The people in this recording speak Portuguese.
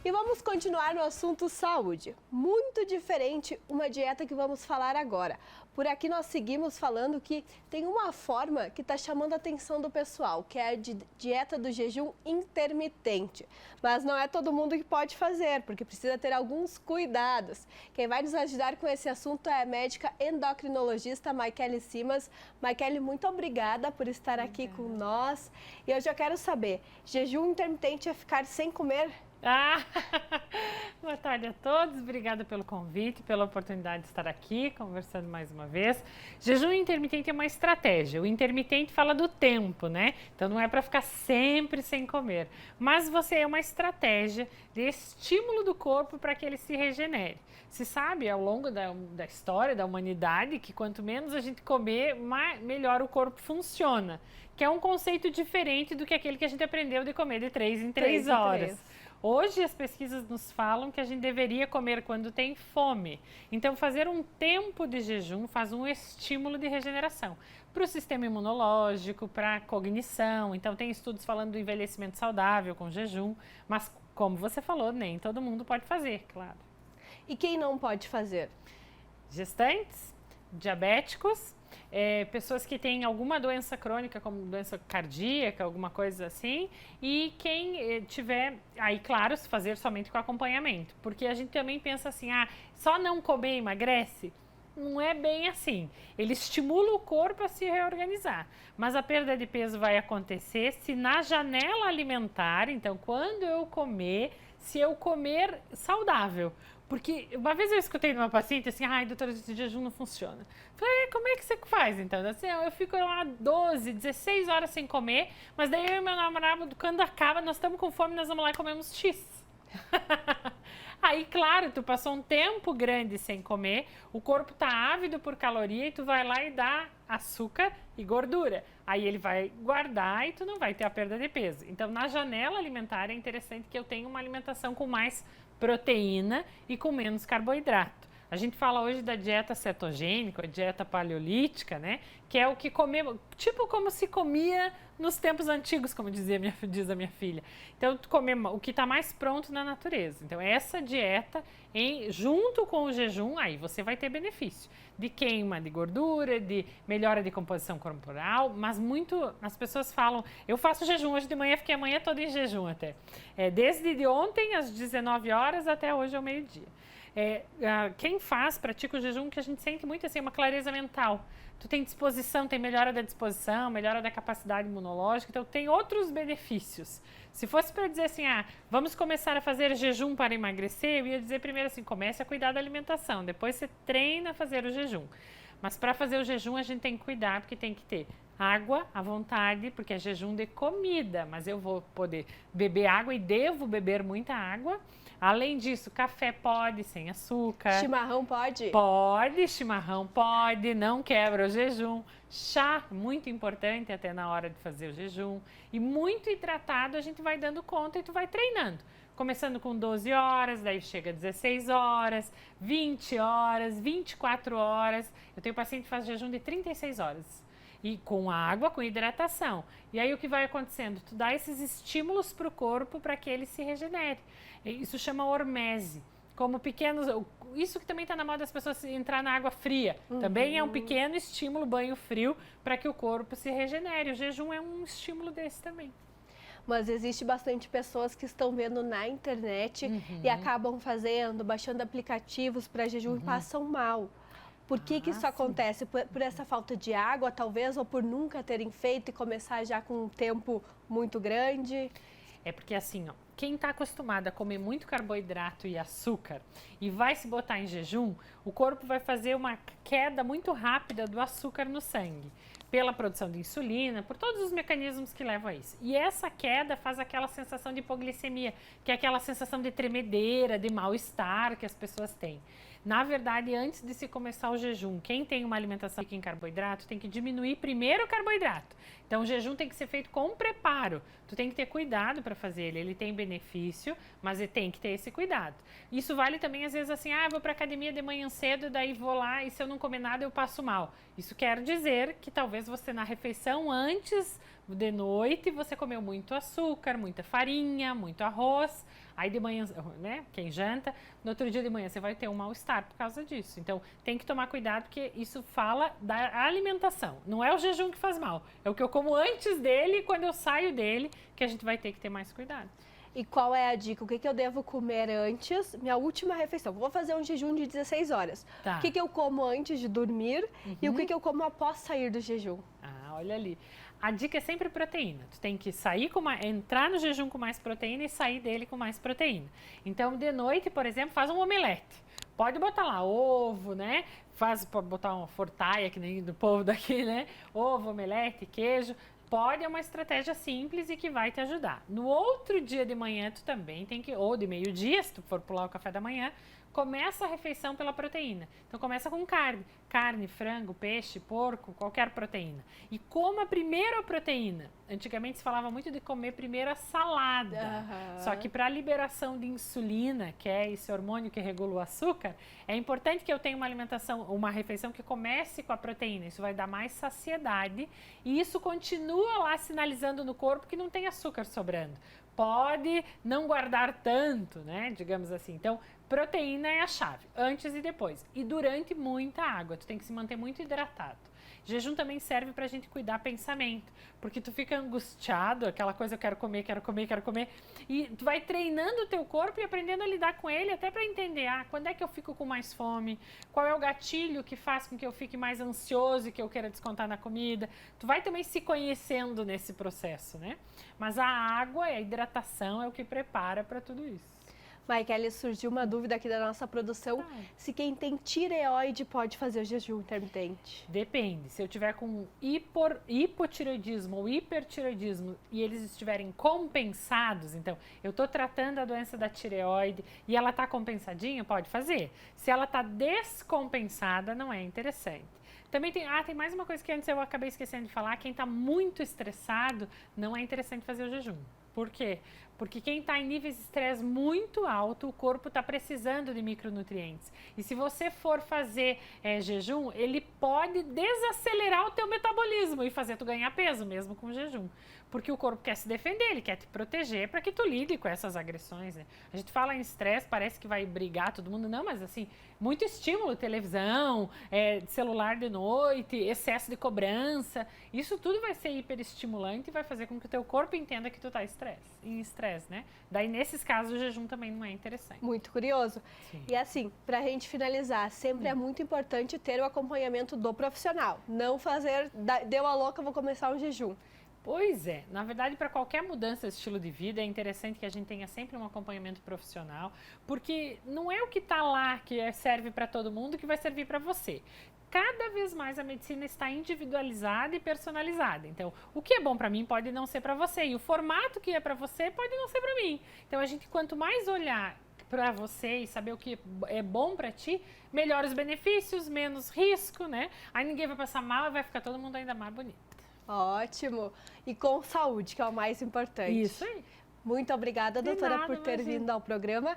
E vamos continuar no assunto saúde. Muito diferente uma dieta que vamos falar agora. Por aqui nós seguimos falando que tem uma forma que está chamando a atenção do pessoal, que é a dieta do jejum intermitente. Mas não é todo mundo que pode fazer, porque precisa ter alguns cuidados. Quem vai nos ajudar com esse assunto é a médica endocrinologista Maikele Simas. Maikele, muito obrigada por estar aqui com nós. E eu já quero saber, jejum intermitente é ficar sem comer? Boa tarde a todos, obrigada pelo convite, pela oportunidade de estar aqui conversando mais uma vez. Jejum intermitente é uma estratégia, o intermitente fala do tempo, né? Então não é para ficar sempre sem comer, mas você é uma estratégia de estímulo do corpo para que ele se regenere. Se sabe ao longo da história da humanidade que quanto menos a gente comer, melhor o corpo funciona, que é um conceito diferente do que aquele que a gente aprendeu de comer de 3 em 3 horas. Hoje as pesquisas nos falam que a gente deveria comer quando tem fome. Então fazer um tempo de jejum faz um estímulo de regeneração para o sistema imunológico, para a cognição. Então tem estudos falando do envelhecimento saudável com jejum, mas como você falou, nem todo mundo pode fazer, claro. E quem não pode fazer? Gestantes, diabéticos, pessoas que têm alguma doença crônica, como doença cardíaca, alguma coisa assim, e quem tiver, aí claro, se fazer somente com acompanhamento, porque a gente também pensa assim, só não comer emagrece? Não é bem assim, ele estimula o corpo a se reorganizar, mas a perda de peso vai acontecer se na janela alimentar, então quando eu comer, se eu comer saudável. Porque uma vez eu escutei de uma paciente assim, doutora, esse jejum não funciona. Falei, como é que você faz então? Assim, eu fico lá 12, 16 horas sem comer, mas daí eu e meu namorado, quando acaba, nós estamos com fome, nós vamos lá e comemos X. Aí, claro, tu passou um tempo grande sem comer, o corpo tá ávido por caloria e tu vai lá e dá açúcar e gordura. Aí ele vai guardar e tu não vai ter a perda de peso. Então, na janela alimentar é interessante que eu tenha uma alimentação com mais proteína e com menos carboidrato. A gente fala hoje da dieta cetogênica, a dieta paleolítica, né? Que é o que comemos, tipo como se comia nos tempos antigos, como diz a minha filha. Então, tu come o que está mais pronto na natureza. Então, essa dieta, junto com o jejum, aí você vai ter benefício de queima de gordura, de melhora de composição corporal, mas as pessoas falam, eu faço jejum hoje de manhã, fiquei a manhã toda em jejum até. Desde de ontem, às 19 horas, até hoje ao meio-dia. Quem pratica o jejum, que a gente sente muito assim, uma clareza mental. Tu tem disposição, tem melhora da disposição, melhora da capacidade imunológica, então tem outros benefícios. Se fosse para dizer assim, vamos começar a fazer jejum para emagrecer, eu ia dizer primeiro assim, comece a cuidar da alimentação, depois você treina a fazer o jejum. Mas para fazer o jejum a gente tem que cuidar, porque tem que ter água à vontade, porque é jejum de comida, mas eu vou poder beber água e devo beber muita água. Além disso, café pode, sem açúcar. Chimarrão pode? Pode, chimarrão pode, não quebra o jejum. Chá, muito importante até na hora de fazer o jejum. E muito hidratado a gente vai dando conta e tu vai treinando. Começando com 12 horas, daí chega a 16 horas, 20 horas, 24 horas. Eu tenho paciente que faz jejum de 36 horas. E com água, com hidratação. E aí o que vai acontecendo? Tu dá esses estímulos para o corpo para que ele se regenere. Isso chama hormese. Como pequenos... Isso que também está na moda das pessoas entrar na água fria. Também é um pequeno estímulo, banho frio, para que o corpo se regenere. O jejum é um estímulo desse também. Mas existe bastante pessoas que estão vendo na internet e acabam baixando aplicativos para jejum e passam mal. Por que isso acontece? Por essa falta de água, talvez, ou por nunca terem feito e começar já com um tempo muito grande? É porque assim, quem está acostumado a comer muito carboidrato e açúcar e vai se botar em jejum, o corpo vai fazer uma queda muito rápida do açúcar no sangue, pela produção de insulina, por todos os mecanismos que levam a isso. E essa queda faz aquela sensação de hipoglicemia, que é aquela sensação de tremedeira, de mal-estar que as pessoas têm. Na verdade, antes de se começar o jejum, quem tem uma alimentação rica em carboidrato tem que diminuir primeiro o carboidrato. Então, o jejum tem que ser feito com preparo. Tu tem que ter cuidado para fazer ele. Ele tem benefício, mas ele tem que ter esse cuidado. Isso vale também, às vezes, assim, eu vou para academia de manhã cedo, daí vou lá e se eu não comer nada eu passo mal. Isso quer dizer que talvez talvez você na refeição antes de noite você comeu muito açúcar, muita farinha, muito arroz. Aí de manhã, né, quem janta, no outro dia de manhã você vai ter um mal-estar por causa disso. Então, tem que tomar cuidado porque isso fala da alimentação. Não é o jejum que faz mal, é o que eu como antes dele e quando eu saio dele que a gente vai ter que ter mais cuidado. E qual é a dica? O que eu devo comer antes? Minha última refeição. Vou fazer um jejum de 16 horas. Tá. O que eu como antes de dormir e o que eu como após sair do jejum? Ah, olha ali. A dica é sempre proteína. Tu tem que sair entrar no jejum com mais proteína e sair dele com mais proteína. Então, de noite, por exemplo, faz um omelete. Pode botar lá ovo, né? Pode botar uma fortaia, que nem do povo daqui, né? Ovo, omelete, queijo. É uma estratégia simples e que vai te ajudar. No outro dia de manhã, tu também tem que, ou de meio-dia, se tu for pular o café da manhã, começa a refeição pela proteína. Então, começa com carne, frango, peixe, porco, qualquer proteína. E coma primeiro a proteína. Antigamente se falava muito de comer primeiro a salada. Só que para a liberação de insulina, que é esse hormônio que regula o açúcar, é importante que eu tenha uma refeição que comece com a proteína. Isso vai dar mais saciedade e isso continua lá sinalizando no corpo que não tem açúcar sobrando. Pode não guardar tanto, né? Digamos assim. Então, proteína é a chave, antes e depois. E durante muita água, tu tem que se manter muito hidratado. Jejum também serve pra gente cuidar pensamento, porque tu fica angustiado, aquela coisa eu quero comer, quero comer, quero comer, e tu vai treinando o teu corpo e aprendendo a lidar com ele, até pra entender, quando é que eu fico com mais fome, qual é o gatilho que faz com que eu fique mais ansioso e que eu queira descontar na comida. Tu vai também se conhecendo nesse processo, né? Mas a água e a hidratação é o que prepara para tudo isso. Maikele, surgiu uma dúvida aqui da nossa produção, se quem tem tireoide pode fazer o jejum intermitente. Depende, se eu tiver com hipotireoidismo ou hipertireoidismo e eles estiverem compensados, então eu estou tratando a doença da tireoide e ela está compensadinha, pode fazer. Se ela está descompensada, não é interessante. Também tem mais uma coisa que antes eu acabei esquecendo de falar, quem está muito estressado, não é interessante fazer o jejum. Por quê? Porque quem está em níveis de estresse muito alto, o corpo está precisando de micronutrientes. E se você for fazer jejum, ele pode desacelerar o teu metabolismo e fazer tu ganhar peso, mesmo com jejum. Porque o corpo quer se defender, ele quer te proteger para que tu lide com essas agressões, né? A gente fala em estresse, parece que vai brigar todo mundo. Não, mas assim, muito estímulo, televisão, celular de noite, excesso de cobrança. Isso tudo vai ser hiperestimulante e vai fazer com que o teu corpo entenda que tu tá em estresse, né? Daí, nesses casos, o jejum também não é interessante. Muito curioso. Sim. E assim, pra gente finalizar, sempre é muito importante ter o acompanhamento do profissional. Não fazer, deu a louca, vou começar um jejum. Pois é, na verdade, para qualquer mudança de estilo de vida, é interessante que a gente tenha sempre um acompanhamento profissional, porque não é o que está lá que serve para todo mundo que vai servir para você. Cada vez mais a medicina está individualizada e personalizada. Então, o que é bom para mim pode não ser para você, e o formato que é para você pode não ser para mim. Então, a gente, quanto mais olhar para você e saber o que é bom para ti, melhor os benefícios, menos risco, né? Aí ninguém vai passar mal e vai ficar todo mundo ainda mais bonito. Ótimo! E com saúde, que é o mais importante. Isso aí. Muito obrigada, doutora, por ter vindo ao programa.